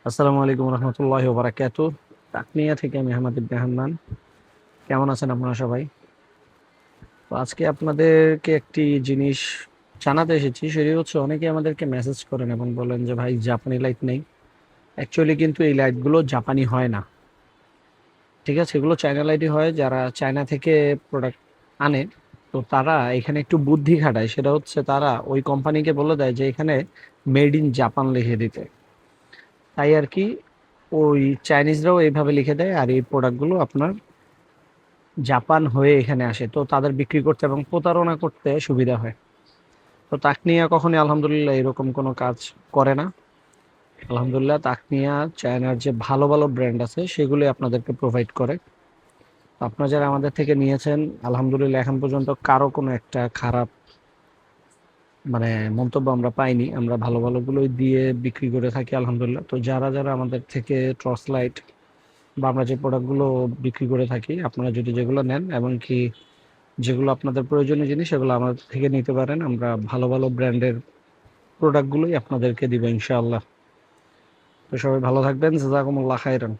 আসসালামু আলাইকুম রহমতুল্লাহি ওয়া বারাকাতুহু। তাকনিয়া থেকে আমি আহমদ ইবনে হান্নান। কেমন আছেন আপনারা সবাই? তো আজকে আপনাদেরকে একটি জিনিস জানাতে এসেছি, সেটি হচ্ছে অনেকে আমাদেরকে মেসেজ করেন এবং বলেন যে ভাই জাপানি লাইট নেই। অ্যাকচুয়ালি কিন্তু এই লাইটগুলো জাপানি হয় না, ঠিক আছে, এগুলো চায়না লাইটই হয়। যারা চায়না থেকে প্রোডাক্ট আনে, তো তারা এখানে একটু বুদ্ধি খাটায়। সেটা হচ্ছে তারা ওই কোম্পানিকে বলে দেয় যে এখানে মেড ইন জাপান লিখে দিতে। তাই আর কি, ওই চাইনিজরাও এইভাবে লিখে দেয় আর এই প্রোডাক্টগুলো আপনার জাপান হয়ে এখানে আসে, তো তাদের বিক্রি করতে এবং প্রতারণা করতে সুবিধা হয়। তো তাকনিয়া কখনই আলহামদুলিল্লাহ এরকম কোনো কাজ করে না। আলহামদুলিল্লাহ তাকনিয়া চায়নার যে ভালো ভালো ব্র্যান্ড আছে সেগুলি আপনাদেরকে প্রোভাইড করে। তো আপনারা যারা আমাদের থেকে নিয়েছেন, আলহামদুলিল্লাহ এখন পর্যন্ত কারো কোনো একটা খারাপ মানে মন্তব্য আমরা পাইনি। আমরা ভালো ভালোগুলোই দিয়ে বিক্রি করে থাকি আলহামদুলিল্লাহ। তো যারা যারা আমাদের থেকে টর্চ লাইট বা আমরা যে প্রোডাক্টগুলো বিক্রি করে থাকি, আপনারা যদি যেগুলো নেন এবং কি যেগুলো আপনাদের প্রয়োজনীয় জিনিস সেগুলো আমাদের থেকে নিতে পারেন। আমরা ভালো ভালো ব্র্যান্ডের প্রোডাক্টগুলোই আপনাদেরকে দিব ইনশাআল্লাহ। তো সবাই ভালো থাকবেন, জাযাকুমুল্লাহ খাইরান।